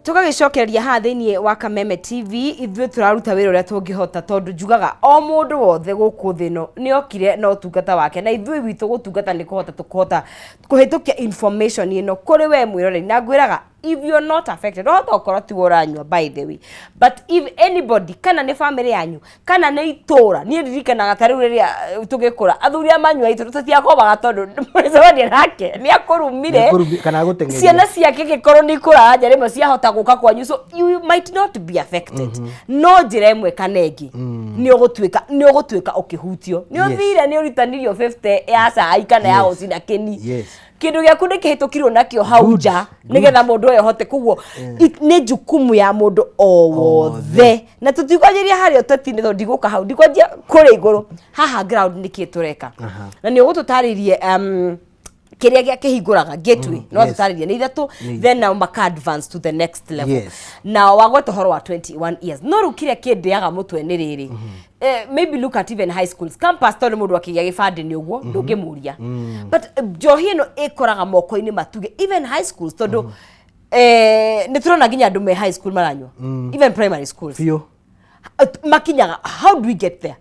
tugagicokeria ha thiini wa Kameme TV ithuĩ tũraruta wĩra ũrĩa tũngĩhota tondu njugaga o mũndũ wothe gũkũ thĩ nĩ okire na ũtungata wake na ithuĩ witũ gũtungata nĩ kũhota kũhĩtũkia information ĩno kũrĩ we mwĩroreri na ngwĩraga if you're not affected no tokorwo ti woranywa by the way but if anybody kana nĩ family yanyu kana nĩ itura niĩ ndirikanaga ta rĩu rĩrĩa tũgĩkũra athuri amanyua itu tũtiakobaga tondu mũcemanio nake nĩ akũrumire kana gũteng'eria ciana ciake gĩkorwo nĩ ikũra nja rĩmwe ciahota gũka kwanyu so you might not be affected no njĩra ĩmwe kana ĩngĩ nĩ ũgũtuĩka ũkĩhutio nĩ ũthire nĩ ũritanirio 50 ya cai kana ya gũcina kĩni kindu gĩaku nĩ kĩhĩtũkirwo nakĩo hau nja nĩgetha mũndũ ũyũ ahote kuguo nĩ jukumu ya mũndũ o wothe na tũtikwanjĩria harĩa ũteti-inĩ tondũ ndigũka hau ndikwanjia kũrĩa igũrũ haha ground nĩkĩ tũreka na nĩ ũgũtũtarĩrie kĩrĩa gĩa kĩhingũraga gateway no tũtarĩrie nĩ ithatũ then now maka advance to the next level na wagweta ũhoro wa 21 years no rĩu kĩrĩa kĩndĩaga mũtwe nĩ rĩrĩ maybe look at even high schools campus tondũ mũndũ akĩgĩa gĩbandĩ nĩ ũguo ndũngĩmũria but njohi ĩno ĩkoraga moko-inĩ matuge even high schools tondũ nĩ tũrona nginya andũ me high school maranyua even primary schools makinyaga how do we get there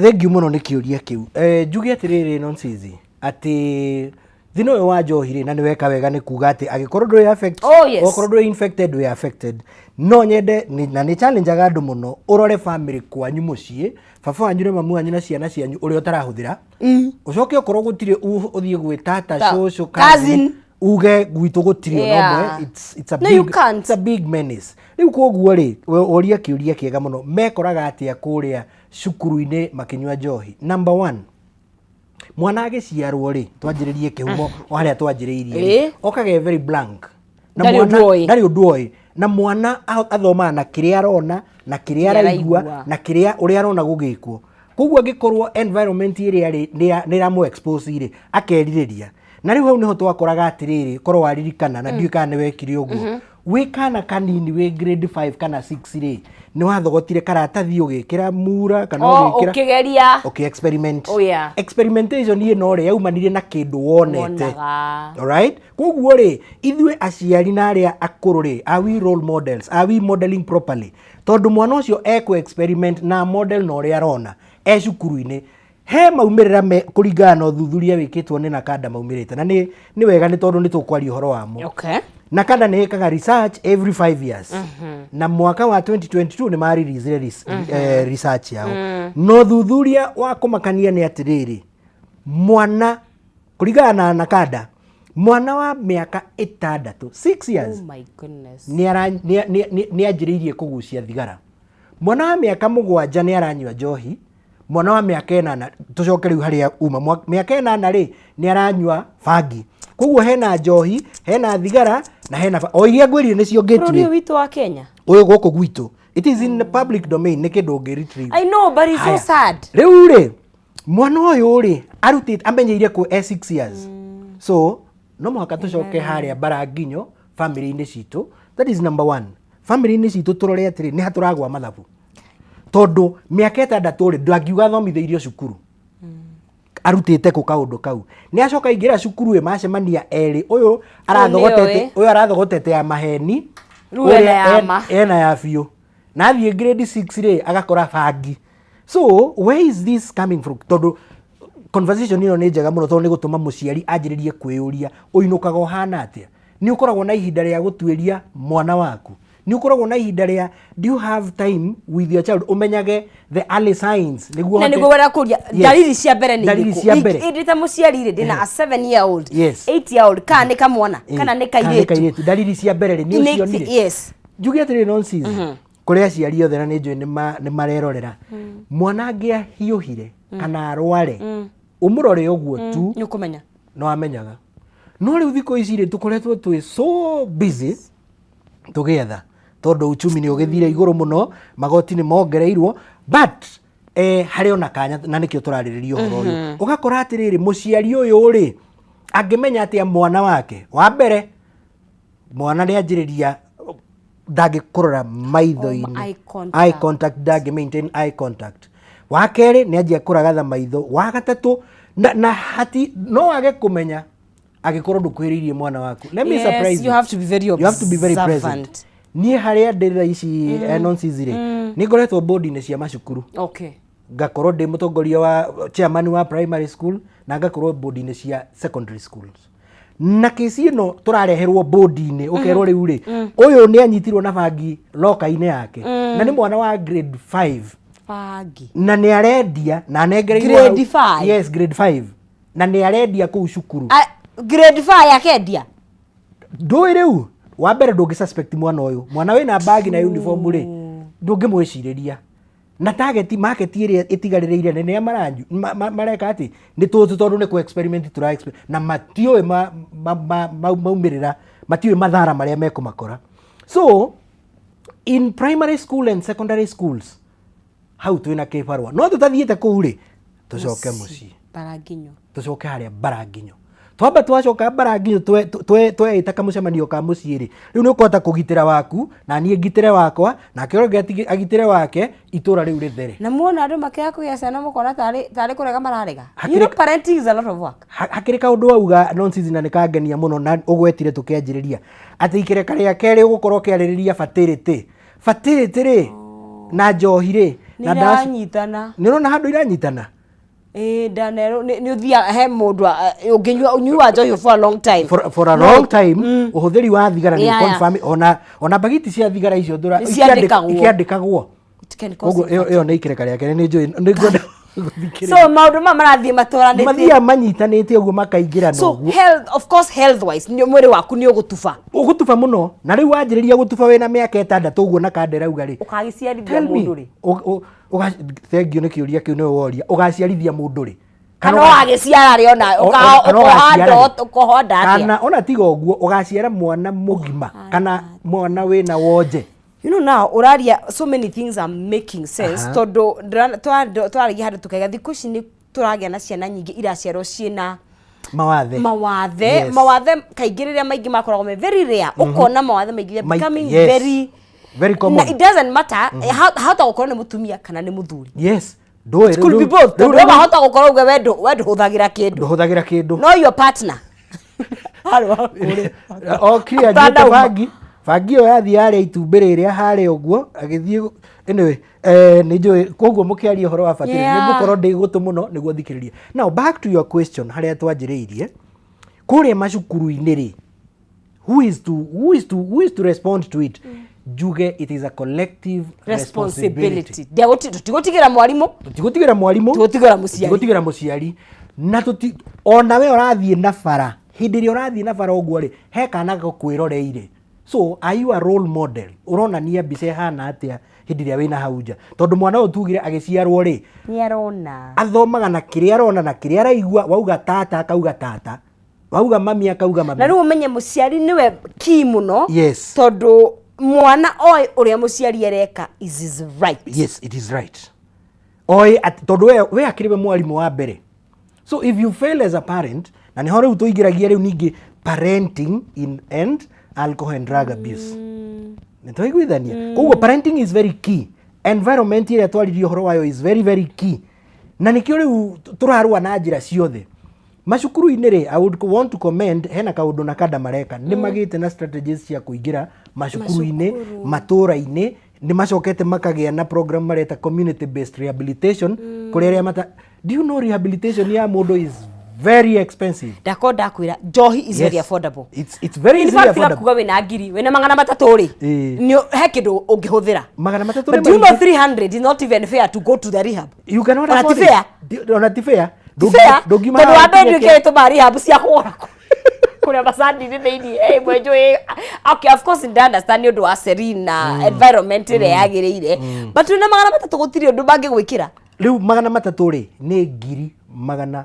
thengiũ mũno nĩ kĩũria kĩu njuge atĩrĩrĩ Nonsizi ati thino yo wa njohi na nĩ weka wega nĩ kuga atĩ agĩkorwo ndũrĩ affect okorwo ndũrĩ infected ndũrĩ affected no nyende na nĩ challenge aga andũ mũno ũrore family kwanyu mũciĩ baba wanyu na mamu wanyu na ciana cianyu ũrĩa ũtarahũthĩra ũcoke okorwo gũtirĩ ũthiĩ gwĩ tata cũcũ cousin uge gwitũ gũtirĩ no it's a big menace rĩu koguo rĩ ũria kĩũria kĩega mũno mekoraga atĩa kũrĩa cukuru-inĩ makĩnyua njohi number 1 mwana agĩciarwo rĩ twanjĩrĩrie kĩhumo o harĩa twanjĩrĩirie okage very blank na mwana ndarĩ ũndũ oĩ na mwana athomaga na kĩrĩa arona na kĩrĩa araigua na kĩrĩa ũrĩa arona gũgĩkwo koguo angĩkorwo environment ĩrĩa nĩ ĩramũ expose rĩ akerirĩria na rĩu hau nĩho twakoraga atĩrĩrĩ korwo waririkana na ndiũĩ kana nĩ wekire ũguo wĩ kana kanini wĩ grade 5 kana 6 rĩ nĩ wathogotire karatathi ũgĩkĩra mura kana ũgĩkĩra experiment experimentation ĩno rĩ yaumanire na kĩndũ wonete alright koguo rĩ ithuĩ aciari na arĩa akũrũ rĩ are we role models are we modeling properly tondũ mwana ũcio eko experiment na model na ũrĩa arona cukuru-inĩ he maumĩrĩra kũringana na ũthuthuria wĩkĩtwo nĩ Nakada maumĩrĩte na nĩ wega nĩ tondũ nĩ tũkwaria ũhoro wamo Nakada nĩ ĩkaga research every 5 years na mwaka wa 2022 nĩ marelease research yao no thuthuria wa kũmakania nĩ atĩrĩrĩ mwana kũringana na Nakada mwana wa mĩaka 6 years oh my goodness nĩ anjĩrĩirie kũgucia thigara mwana wa mĩaka 7 nĩ aranyua njohi mwana wa mĩaka 8 tũcoke rĩu harĩa uma mĩaka 8 rĩ nĩ aranyua bangi koguo hena njohi hena thigara na hena o iria ngwĩrire nĩcio gateway witũ wa Kenya ũyũ gũkũ gwitũ it is in the public domain nĩ kĩndũ ũngĩ-retrieve I know but it's so sad rĩu rĩ mwana ũyũ rĩ arutĩte amenyeire kũ 6 years so no mũhaka tũcoke harĩa Baranginyo family-inĩ citũ that is number 1 family-inĩ citũ tũrore atĩrĩ nĩ hatũragwa mathabu tondu mĩaka 6 rĩ ndwangiuga thomithĩirio cukuru arutĩte kũ kaũndũ kau nĩ acoka ingĩra cukuru macemania erĩ ũyũ arathogotete ya maheni ena ya biũ na athiĩ grade 6 rĩ agakora bangi so where is this coming from tondu conversation ĩno nĩ njega mũno tondũ nĩ gũtũma mũciari anjĩrĩrie kwĩyũria ũinũkaga ũhana atĩa nĩ ũkoragwo na ihinda rĩa gũtuĩria mwana waku nĩ ũkoragwo na ihinda rĩa do you have time with your child umenyage the early signs nĩguo wera kũria dalili cia mbere nĩ irĩkũ ta mũciari rĩ ndĩna a 7 year old 8 year old kana nĩ kamwana kana nĩ kairĩtu dalili cia mbere nĩ ũcio nĩ njuge atĩrĩ Nonsizi kũrĩa aciari othe na nĩ njũĩ nĩ marerorera mwana angĩahiũhire kana arware ũmũrore ũguo tu nĩ ũkũmenya no amenyaga no rĩu thikũ ici rĩ tũkoretwo twĩ so busy tũgĩetha tondu uchumi nĩ ũgĩthire igũrũ mũno magoti nĩ mongereirwo but harĩ ona kanya na nĩkĩo tũrarĩrĩria ũhoro ũyũ ũgakora atĩrĩrĩ mũciari ũyũ rĩ angĩmenya atĩa mwana wake wa mbere mwana nĩ anjĩrĩria ndangĩkũrora maitho-inĩ eye contact ndangĩ maintain eye contact wa kerĩ nĩ anjia kũragatha maitho wa gatatũ na hati no age kũmenya agikorwo ndukwiririe mwana waku. Let me surprise you have to be very observant. You have to be very present. Niĩ harĩa ndĩra ici nonsense-rĩ nĩ ngoretwo board-inĩ cia macukuru. Okay. Ngakorwo ndĩ mũtongoria wa chairman wa primary school na ngakorwo board-inĩ cia secondary schools. Na kesi ĩno tũrareherwo board-inĩ ũkerwo rĩu rĩ ũyũ nĩ anyitirwo na bangi loka-inĩ yake na nĩ mwana wa grade 5 bangi na nĩ arendia na nengereirwo grade 5. Yes, grade 5 na nĩ arendia kũu cukuru. Grade 5 akendia ndũĩ rĩu wa mbere ndũngĩ suspect mwana ũyũ mwana wĩna bagi na uniform rĩ ndũngĩmwĩcirĩria na target market ĩrĩa ĩtigarĩrĩire nene amaranju mareka atĩ nĩ tondũ nĩ ku experiment tura experiment na matiũĩ maumĩrĩra matiũĩ mathara marĩa mekũmakora. So in primary school and secondary schools hau twĩna kĩbarũa no tũtathiĩte kũu rĩ tũcoke mũciĩ Baranginyo tũcoke harĩa Baranginyo twamba twacoka Baranginyo tweita kamũcemanio ka mũciĩ rĩ rĩu nĩ ũkũhota kũgitĩra waku na niĩ ngitĩre wakwa na kĩoro agitĩre wake itũra rĩu rĩthere. Na muona andũ makĩya kũgĩa ciana mũkona tarĩ kũrega mararega. You know, parenting is a lot of work. Hakĩrĩ kaũndũ wauga nonsense na nĩkangenia mũno na ũgwetire tũkĩanjĩrĩria atĩ ikere karĩa kerĩ ũgũkorwo kĩarĩrĩria fertility rĩ na njohi rĩ na ndanyitana nĩ ũrona handũ iranyitana. Danero nĩ uthia he mundu ũngĩnyua njohi for a long time long time ũhũthĩri wa thigara nĩ confirm ona bagiti cia thigara icio ndũra ikiandĩkagwo ũguo ĩyo nĩ ikĩreka rĩa kerĩ nĩ ngwenda so maũndũ marathiĩ matũranĩte mathia manyitanĩte ũguo makaingĩra so health of course health wise nĩ mwĩrĩ waku nĩ ũgũtuba mũno na rĩu wanjĩrĩria gũtuba wĩna mĩaka 6 ũguo na kanderauga rĩ ũkagĩciarithia mũndũ rĩ thengio nĩ kĩũria kĩu nĩ woria ũgaciarithia mũndũ rĩ kana wagĩciara rĩ ona ũkohonda kana ona tiga ũguo ũgaciara mwana mũgima kana mwana wĩna wonje. You know now uraria so many things are making sense tondu twaragia handu tukaiga thikũ ici nĩ tũragĩa na ciana nyingĩ iraciarwo ciĩna mawathe kaingĩ rĩrĩa maingĩ makoragwo me very rare ukona mawathe maingĩ becoming very common. It doesn't matter hata gũkorwo nĩ mũtumia kana nĩ mũthuri. Yes, ndũĩ could be both ndũĩ hata gũkorwo uge wendo hũthagĩra kĩndũ no your partner clear bangi ĩyo yathi yarĩa itumbĩ rĩrĩa harĩa ũguo agĩthiĩ anyway nĩ njũĩ koguo mũkĩaria ũhoro wa fertility nĩngũkorwo ndĩ gũtũ mũno nĩguo thikĩrĩrie. Now back to your question harĩa twanjĩrĩirie kũrĩa macukuru-inĩ rĩ who is to respond to it. Juge it is a collective responsibility. Tũtigũtigĩra mwarimũ tũtigũtigĩra mũciari na ona we ũrathiĩ na bara hĩndĩ ĩrĩa ũrathiĩ na bara ũguo rĩ he kana gakwĩroreire. So are you a role model? Uronania mbica ihana atĩa hĩndĩ ĩrĩa wĩna hau nja tondũ mwana ũyũ tugire agĩciarwo rĩ nĩ arona athomaga na kĩrĩa arona na kĩrĩa araigua wauga tata akauga tata wauga mami akauga mami. Na rĩu ũmenye mũciari nĩwe key mũno yes tondũ mwana oĩ ũrĩa mũciari areka is right. Yes, it is right. Oĩ tondũ we akĩrĩwe mwarimũ wa mbere. So if you fail as a parent na nĩho rĩu tũingĩragia rĩu ningĩ parenting in end alcohol and drug abuse. Nĩtwaiguithania koguo parenting is very key. Environment ĩrĩa twaririe ũhoro wayo is very very key na nĩkĩo rĩu tũrarũa na njĩra ciothe macukuru-inĩ rĩ I would want to commend hena kaũndũ na kada mareka nĩ magĩte na strategies cia kũingĩra macukuru-inĩ matũra-inĩ nĩ macokete makagĩa na program mareta community based rehabilitation kũrĩa arĩa do you know rehabilitation ya mũndũ is very expensive. Ndakwĩra njohi is very affordable. It's very easily affordable. Kuga wĩna ngiri wĩna 300 rĩ nĩ he kĩndũ ũngĩhũthĩra 300. But do you know 300 is not even fair to go to the rehab. You cannot afford it. Ona ti fair. Ndũngĩma tondũ andũ nĩ kĩrĩtũ rehab cia kũgũra kũrĩa macani-inĩ thĩinĩ mwenjũ okay of course I understand nĩ ũndũ wa Serena environment ĩrĩa yagĩrĩire but wĩna 300 gũtirĩ ũndũ mangĩgwĩkĩra rĩu 300 rĩ nĩ ngiri 300.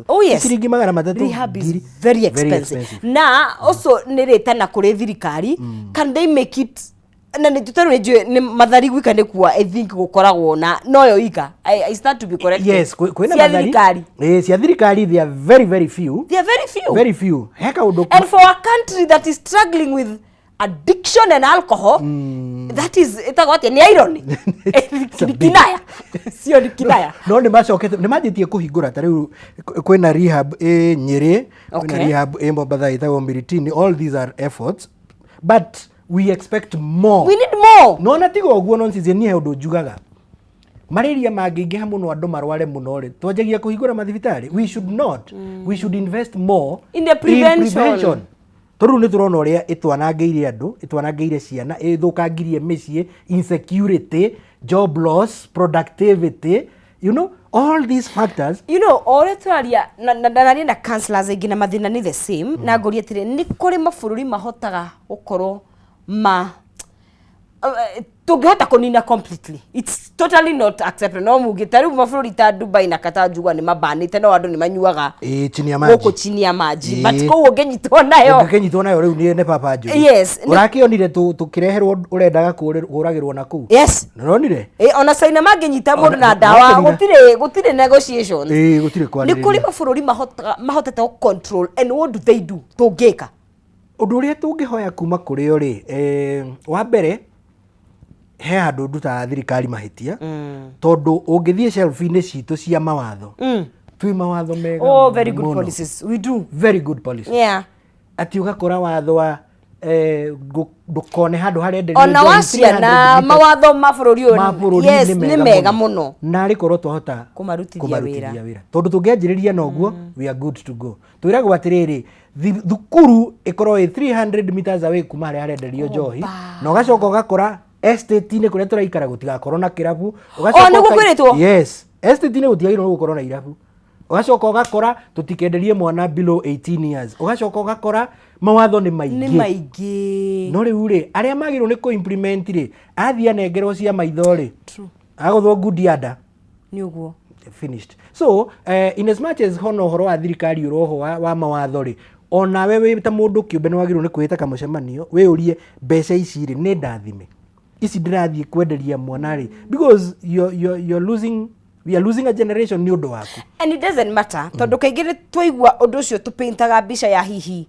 Oh yes. Ciringi 300 rehab is very expensive. Na also nĩ rĩtana kũrĩ thirikari can they make it na nĩ tũtarũ nĩ mathari gwika nĩ kuwa I think gũkoragwo na noyo ika I start to be correct. Yes, kwĩna mathari cia thirikari they are very few. Very few heka ũndũ and for a country that is struggling with addiction and alcohol, that is itagote ni irony. Kinaya. Sio ni kinaya. No ni macokete ni majitie kuhingura ta riu kwina rehab Nyeri, kwina rehab Mombasa itago Miritini. All these are efforts, but we expect more. We need more. No na tigo guo no nsizie ni he undu njugaga malaria mangĩingĩha mũno andũ marware mũno rĩ twanjagia kũhingũra mathibitari. We should not. We should invest more in the prevention. Tondũ nĩ tũrona ũrĩa ĩtwanangĩire andũ, ĩtwanangĩire ciana, ĩthũkangirie mĩciĩ, insecurity, job loss, productivity, you know, all these factors. You know, ore twaria na counselors aingĩ na mathina ni the same. Na ngoria atĩrĩ nĩ kũrĩ mabũrũri mahotaga gũkorwo tungihota kunina completely. It's totally not acceptable. No muge tari mabũrũri ta Dubai na Qatar njugwa ni mabanite no andu ni manyuaga chini ya maji. Goko chini ya maji. But ko ũngĩnyitwo nayo. Ũngĩnyitwo nayo rĩu ni papa njũru. Yes. Ũrakĩonire tukireherwo ũrendaga kũragĩrwo na kũu. Yes. Nĩronire? Ona China mangĩnyita mũndũ na ndawa gũtirĩ negotiation. Gũtirĩ kwanĩrĩria. Nĩ kũrĩ mabũrũri mahotete control, and what do they do? Tũngĩka. Ũndũ ũrĩa tũngĩhoya kuma kũrĩ o rĩ wa mbere he handũ nduta thirikari mahitia tondu ungithie shelf-inĩ citũ cia mawatho twi mawatho mega. Oh, very good policies. We do very good policies. Yeah. Ati ugakora watho wa ndukone handu harenderio ona waciana mawatho mabũrũri ũyũ. Yes, nĩ mega mũno na rikorwo twahota kumarutithia wĩra tondu tungĩanjĩrĩria noguo we are good to go. Twiragwo atiriri thukuru ikorwo 300 meters away kuma harĩa harenderio njohi na ugacoka ugakora estate-inĩ kũrĩa tũraikara gũtigakorwo na kĩrabu. Yes, estate-inĩ gũtiagĩrĩirwo gũkorwo na irabu. Ugacoka ugakora tutikenderie mwana below 18 years. Ugacoka ugakora mawatho nĩ maingĩ. No rĩu rĩ arĩa magĩrĩirwo nĩ kũ-implement rĩ athiĩ anengerwo cia maitho rĩ agũthwo good ada nĩ ũguo finished. So in as much as hono horo wa thirikari uroho wa mawatho rĩ ona wewe ta mũndũ kĩũmbe nĩ wagĩrĩirwo nĩ kwĩta kamũcemanio wĩũrie mbeca ici rĩ nĩ ndathime isi ndirathiĩ kwenderia mwana rĩ because we are losing a generation ni undu waku. And it doesn't matter tondu kaingĩ twaigua undu ucio tupintaga mbica ya hihi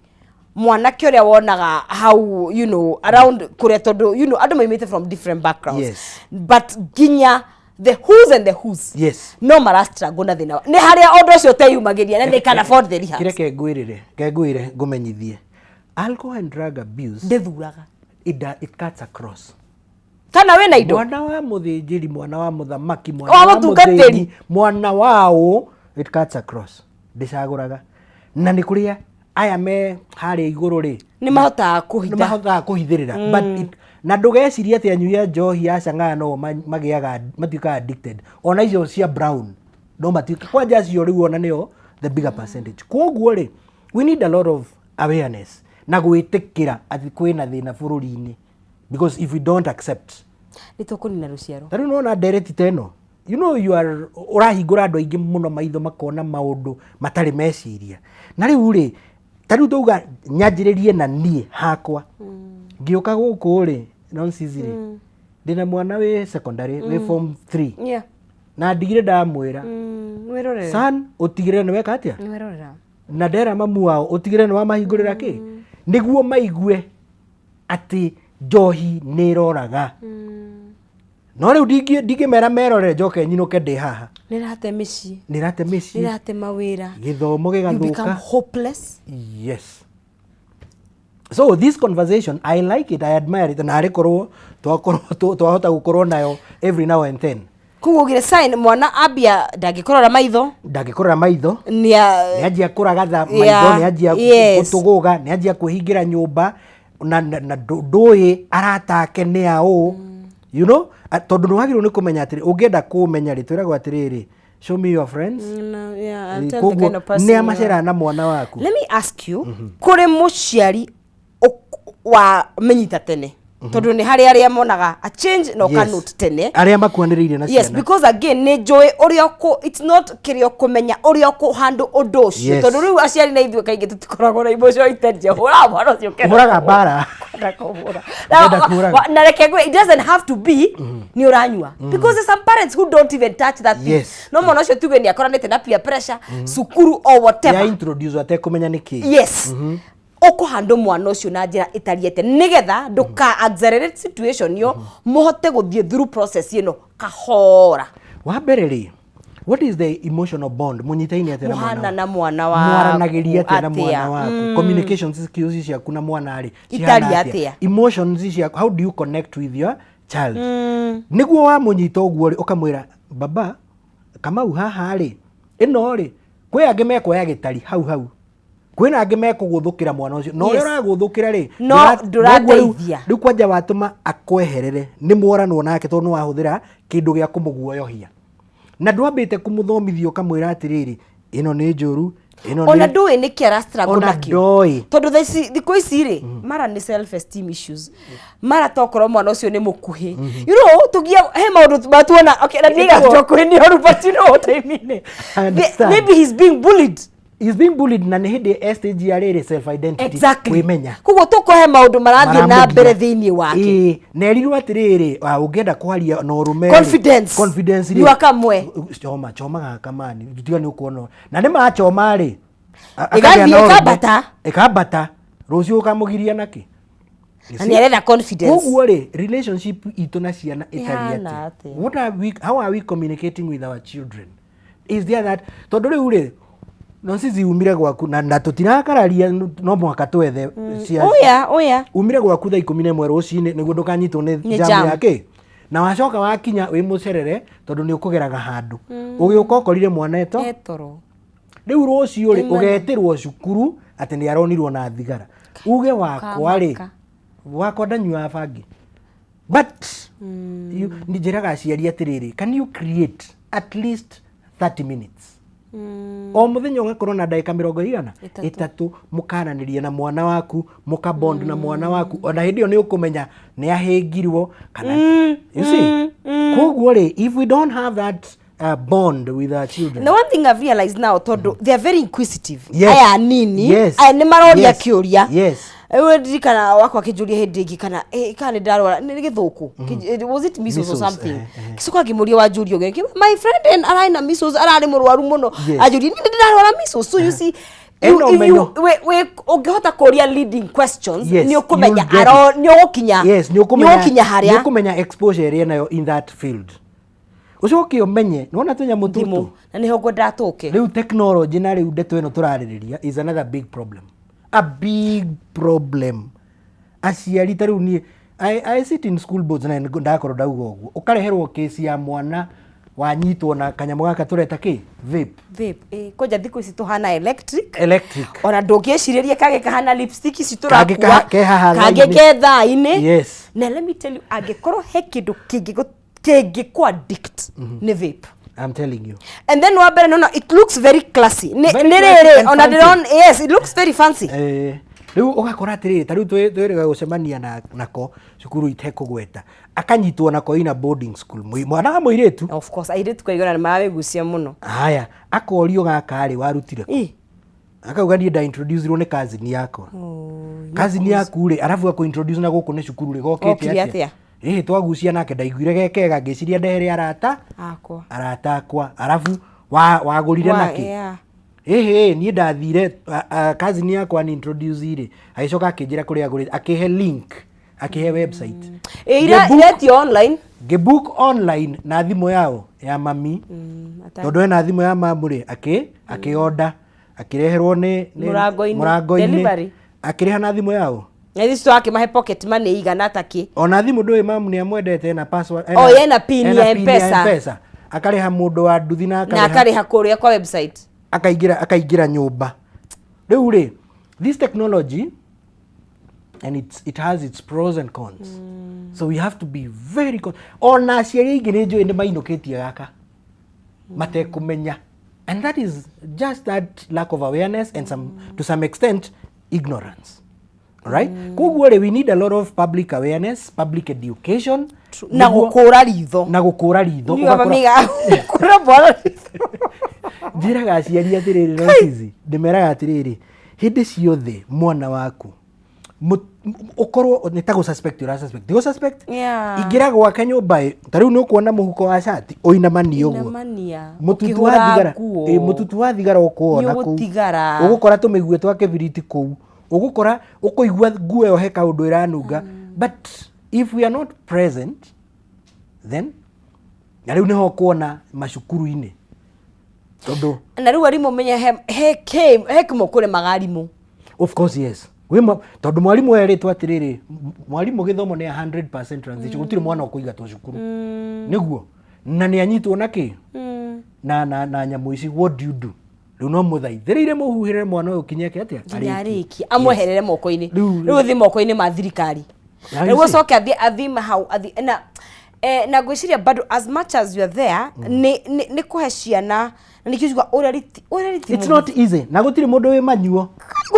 mwanake ũrĩa wonaga how you know around kuria tondu you know andu maimite from different backgrounds. Yes. But ginya the who's and the who's. Yes. No marastra gona thina ni haria undu ucio teyumagiria na they can afford the rehab. Kireke ngwirire ngumenyithie alcohol and drug abuse ndethuraga it cuts across. Kana we na indo mwana wa muthinjiri mwana wa muthamaki mwana wa mutungatiri mwana wao it cuts across ndicaguraga na ni kuria aya me hari iguru ri ni mahotaga kuhithirira but na ndugeciria ati anyuia njohi ya cang'aa no magiaga matuika addicted ona icio cia brown no matuika kwanja cio riu ona nio the bigger percentage. Koguo ri we need a lot of awareness na gwitikira ati kwina thina bururi-ini because if we don't accept nitukunina ruciaro tari no na direct teno you know you are urahingura andu aingi muno maitho makona maundu matari meciria na riu ri tari tuga nyanjiririe na nie hakwa ngioka guku ri nonsense ri ndina mwana we secondary we form 3 yeah na ndigire ndamwira wirorera son utigire ni weka atia wirorera na ndera mamu wao utigire ni wa mahingurira ki niguo maigue ati njohi nĩ roraga no rĩu ndingĩmera merore njoke nyinũke ndĩ haha nĩrate mĩciĩ nĩrate mawĩra gĩthomo gĩgathũka become hopeless. Yes. So this conversation I like it, I admire it, na arĩkorwo twahota gũkorwo nayo every now and then. Kugugire sign mwana ambia ndangĩkorora maitho nĩanjia kũragatha maitho nĩanjia gũtũgũga nĩanjia kwĩhingira nyũmba na ndũĩ aratake nĩ aũ you know tondu nĩ wagĩrĩirwo nĩ kũmenya atĩrĩ ũngĩenda kũmenya rĩ twĩragwo atĩrĩrĩ show me your friends. Yeah, I'll tell the kind of person. Nĩ amacera na mwana waku. Let me ask you kũrĩ mũciari wa menyita tene tondu ni hari aria monaga a change no cannot tene aria makuaniriire na ciana. Yes, because again ne joy orioko it's not kirio kumenya orioko handle undu ucio tondu riu aciari na ithuĩ kaingĩ tutikoragwo na emotion intense hura mwana ucio huraga bara na reke it doesn't have to be ni uranyua because there's some parents who don't even touch that thing. No mwana ucio tuge ni akoranite na peer pressure sukuru or whatever ya introduce ate kumenya niki. Yes. ukuhandå mwana ucio na njira itariete nigetha nduka accelerate situation yo muhote guthie through process ino kahora. Wa mbere ri, what is the emotional bond munyitaini atĩa na mwana? Na mwana wa mwaranagiria atĩa na mwana waku? Communication skills ciaku na mwana ari itari atĩa? Emotions ciaku, how do you connect with your child? Niguo wa munyita uguo ri ukamwira baba Kamau haha ri ino ri kwi angi mekoya gitari hau kwina angi mekuguthukira mwana ucio no uraguthukira ri no ndurateithia riu kwanja watuma akweherere ni mworanwo nake tondu wahuthira kindu gia kumuguoyohia na ndwambite kumuthomithio kamwira atiriri ino ni njuru ino ona ndui ni kiara struggle nakio tondu thikũ ici ri mara ni self esteem issues mara tokoro mwana ucio ni mukuhi you know tugia he maundu matuona okay na ndiga jokuhi ni horu but you know what I mean. Maybe he's being bullied. He's being bullied na ni hindi stage ya riri self identity kwimenya kugo tukohe maundu marathie na mbere thiini wake nerirwo atiriri ungienda kwaria na urume confidence ri wakamwe choma gakamani tutiga ni ukuona na ni machoma ri ikabata rucio ukamugiria naki ani arenda confidence uguo ri relationship itu na ciana itariate. How are we communicating with our children? Is there that tondu riu ri no sisi umire gwaku na tutirakararia no mwaka twethe oya umire gwaku thaa 11 rucini niguo ndukanyitwo ni jamu yake na wacoka wakinya wi mucerere tondu ni ukugeraga handu ugiuka ukorire mwana etoro riu rucio ri ugetirwo cukuru ati ni aronirwo na thigara uge wakwa ri wakwa ndanyua bangi but ni njiraga aciari atiriri, can you create at least 30 minutes o muthenya ugakorwo na ndagika 30 mukananiria na mwana waku mukabond na mwana waku ona hindi yo ni ukumenya ni ahingirwo kana you see koguo ri if we don't have that bond with our children. The one thing I've realized now todo they are very inquisitive. Aya nini aya ni maroria kiuria yes ewe ndikana wako akijuria hindi ingi kana kana ndarwara ni githuku was it measles or something kisuka kimuria wa jurio gengi my friend and arina measles arari murwaru muno ajuria ni ndarwara measles so you see we ungihota kuria leading questions ni ukumenya ni ugukinya haria ni ukumenya exposure area nayo in that field ucoke umenye nona tunya mututu na niho ngwenda tuke riu technology na riu ndeto ino turaririria is another big problem, a big problem. Aciari ta riu ni I sit in school boards na ndakorwo ndauga uguo ukareherwo case ya mwana wanyitwo na kanyamu gaka tureta ki vape koja thikũ ici tuhana electric ona ndũngĩcirĩria kage kahana lipstick ici turakua kage ketha-inĩ yes na let me tell you angĩkorwo he kĩndũ kĩngĩ addict ni vape. I'm telling you. And then wabere no it looks very classy nirere on the on yes it looks very fancy riu ugakora atiriri tariu twirega gucemania nako cukuru itekugweta akanyitwo nako ina boarding school mwana muiretu of course airetu kwaigona na mawigucia muno haya akorio gaka ri warutire akauga ni nda introduce ro ne cousin yako cousin yaku ri arafu ako introduce na guku ne cukuru ri gokete atia twagucia nake ndaiguire gekega ngiciria ndehere arata akwa arafu wagurire naki ni ndathire cousin yakwa ni introduce ire aicoka akinjira kuri agurire akihe link akihe website iretio online ngebook online na thimu yao ya mami tondu ena thimu ya mamuri akioda akireherwo ni murango-ini akiriha na thimu yao Ngithi wake mahe pocket money igana ataki. Ona thimu ndoi mamu ni amwendete na password. Yena pin ya M-Pesa. Akariha mundu wa nduthi na akariha kuria kwa website. Akaigira nyumba. Riu ri this technology and it has its pros and cons. So we have to be very ona ciari ingi ni njui ni mainukitie gaka. Mate kumenya. And that is just that lack of awareness and to some extent ignorance. Right? Kugwore we need a lot of public awareness, public education. Na gukura ritho. Kura bora. Njiraga aciari atiriri no cizi. Ndimeraga atiriri. Hindi ciothe mwana waku ukorwo nitago suspect ura suspect igira gwaka nyumba tariu ni ukuona muhuko wa shati oinamania uguo mututu wa thigara mututu wa thigara ukuona ku ugukora tumigue twa kibiriti ku ugukora ukoigwa nguo yo heka undu iranunga but if we are not present then na riu niho kuona macukuru-ini tondu na riu arimu menye he kimo kure magarimũ of course yes wima tondu mwarimu eritwo atiriri mwarimu githomo ni 100% transition gutire mwana ukuigatwo cukuru niguo na ni anyitwo na ki na nyamu ici what do you do riu no muthaithirire muhuhirire mwana uyu kinyeke atia ariki amweherere moko-ini riu thi moko-ini ma thirikari riu coke athime hau na gwiciria bado as much as you are there ni kuhe ciana na nikiuga urariti it's not easy na gutire mundu wi manyuo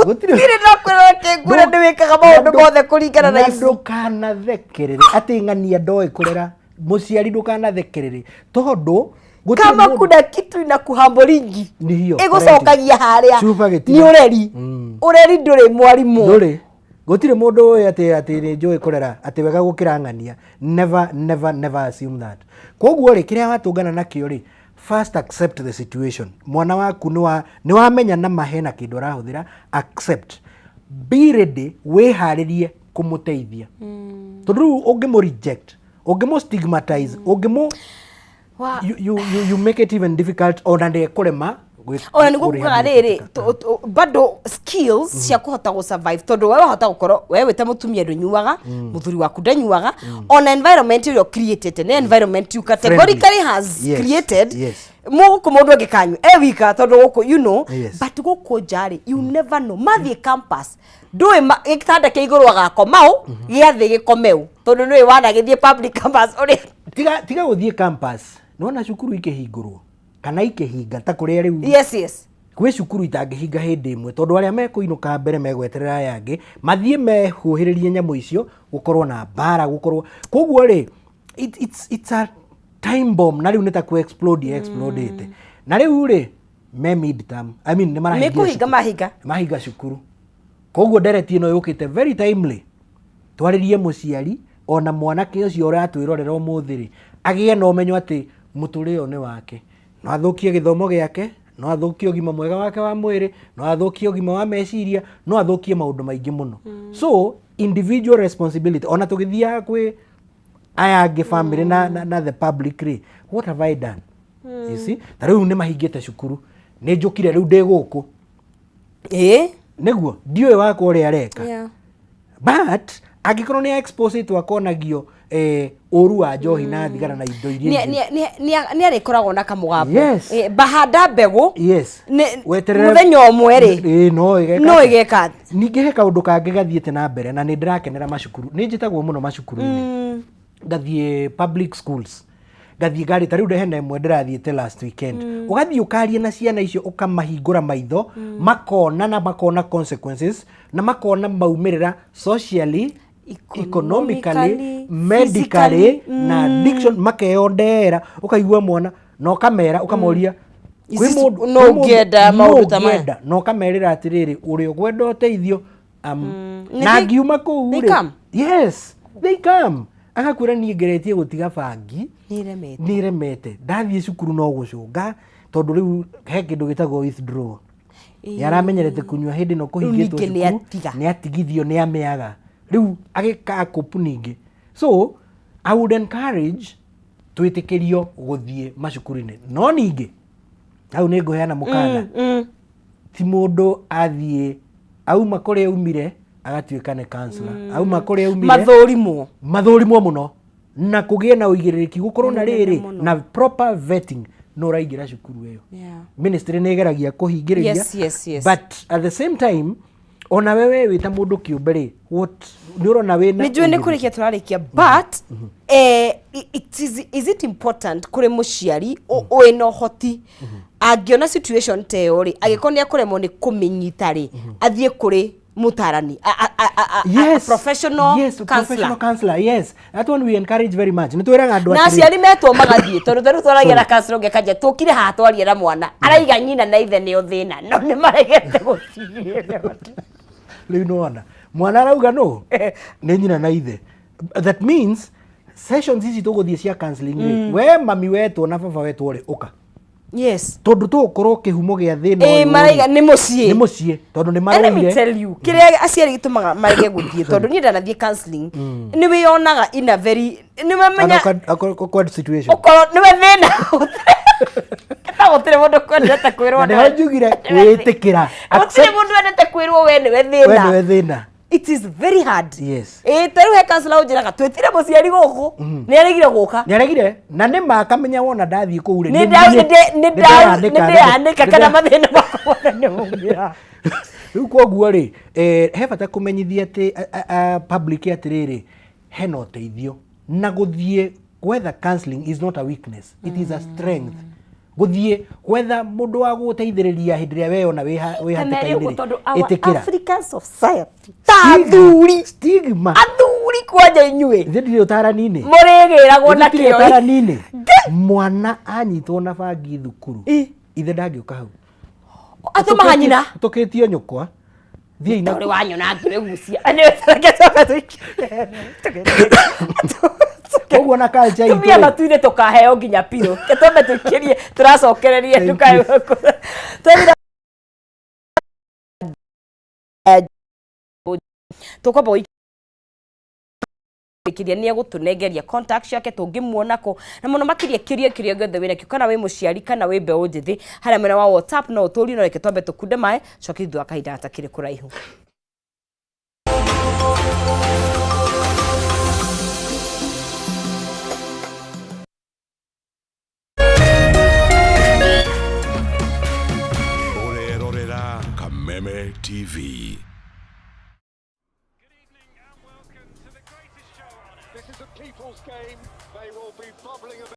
gutire no kwireke ngure ndiwikaga maundu mothe kuringana na ifu kana thekerere ati ng'ania ndoi kurera muciari ndukana thekerere tondu kama kuna kitu inakuhamboringi ndio igucokagia haria ni ureri nduri mwarimu nduri gutire mundu oy ati ni njui kurera ati wega gukira ng'ania never assume that koguo ri kiria watungana nakio ri first accept the situation mwana waku ni wamenya na mahena kindu arahuthira accept be ready wiharirie kumuteithia tondu ungimu reject ungimu stigmatize ungimu you make it even difficult ona ndi kurema ona niguo kugaga riri bado skills cia kuhota go survive tondu wewe hota gukorwo wewe ta mutumia ndunyuaga muthuri waku ndanyuaga on environment you created an environment you categorically has created muguku mundu angikanyu wika tondu guku you know but guku njari you never know mathie campus ndui gitanda kia iguru agakomao giathi gikomeu tondu nui wana githie public campus uri tiga guthie campus nona cukuru ikihingurwo kana ikihinga ta kuria riu yes kwi cukuru itangihinga hindi imwe tondu aria mekuinuka mbere megweterera yangi mathie mehuhiririe nyamu icio gukorwo na bara gukorwo koguo ri it's a time bomb na riu nita ku explode na riu ri me mid term I mean ni mahinga cukuru koguo ndereti ino yukite very timely twaririe muciari ona mwanake ucio uratwirorera umuthiri agie na umenyo ati mutureo ni wake no athukie githomo giake no athukie ugima mwega wake wa mwiri no athukie ugima wa meciria no athukie maundu maingi muno so individual responsibility ona tugithia kwi aya angi family na the public what have I done you see tariu ni mahingite cukuru ni njukire riu ndi guku niguo ndiwe wako uri areka but agikorwo ni expose to akonagio uru wa njohi na thigara na indo iria ni arikoragwo na kamugambo bahanda mbegu muthenya umwe ri no igeka ningi he kaundu kangi gathiete na mbere na ni ndirakenera macukuru ni njitagwo muno macukuru-ini gathie public schools gathie gari tariu ndehena imwe ndirathiete last weekend ugathie ukaria na ciana icio ukamahingura maitho makona consequences na makona maumirira socially economically medically na addiction makeyondera ukaigua mwana no kamera ukamoria kwi mundu no ngenda maundu tamaya no kamerira atiriri uri ugwenda uteithio na ngiuma ku yes they come agakwira ni ngeretie gutiga bangi ni remete ndathie cukuru no gucunga tondu riu he kindu gitagwo withdraw yaramenyerete kunywa hindi no kuhingitwo cukuru ni atigithio ni ameaga riu agika kopu ningi so I would encourage twitikirio guthie macukuru-ini no ningi au ni nguheana mukana ti mundu athie auma kuri aumire agatuika ni counselor auma kuri aumire mathurimo muno na kugie na uigiririki gukorwo na riri na proper vetting no raigira cukuru iyo ministry ni igeragia kuhingiriria but at the same time ona wewe wita mundu kiumbere what ni urona wina ni njue ni kurikia turarikia but is it important kuri muciari wina hoti angiona situation teo ri agikonia kuremwo ni kuminyita ri athie kuri mutarani professional counselor yes that one we encourage very much nitwiraga andu na ciari metwo magathie tondu twaragia na counselor ngekaje tukire ha twaria na mwana araiga nyina na ithe ni uthina no ni maregete gucigire riu nona mwana arauga no ni nyina na ithe that means sessions hizi tuguthie cia counseling we mami wetu na baba wetu uri uka yes tondu tu ukorwo kihumo gia thina maraiga ni mucie tondu ni let me tell you kiria aciari gitumaga marige guthie tondu ni ndanathie counseling ni wiyonaga in a very ni mamenya what situation ukoro ni we thina kita gutire mundu kwendete kwirwo na njugire kwitikira gutire mundu wendete kwirwo we ni we thina it is very hard yes taru he counselor ujiraga twetire muciari guku ni aregire guka ni aregire na ni makamenya wona ndathie ku ri ni ndandika kana mathina makwa ni umira riu koguo ri he bata kumenyithia ati public atiriri hena uteithio na guthie whether counseling is not a weakness it is a strength guthie whether mundu wa guteithiriria hindi ria we ona wi hatikaini itikira African society tathuri stigma athuri kwanja inyue thindi utara nini murigiragwo na kio utara nini mwana anyitwo na bangi thukuru ithe ndangiuka hau atuma hanyina tukitio nyukwa thie ina uri wanyona ngirigucia ani wetareke koguo na culture itu tumia matuire tukaheo nginya piro ketombe tukirie turacokererie tukae tukwamba ikiria ni egutunengeria contact yake tungimuona ko na muno makiria kiria gothe wina kio kana wi muciari kana wi mbeu njithi haria mwena wa WhatsApp no uturi no reke twambe tukunde mae coki thwa kahinda atakire kuraihu Kameme TV. Good evening and welcome to the greatest show on earth. This is a people's game. They will be bubbling about.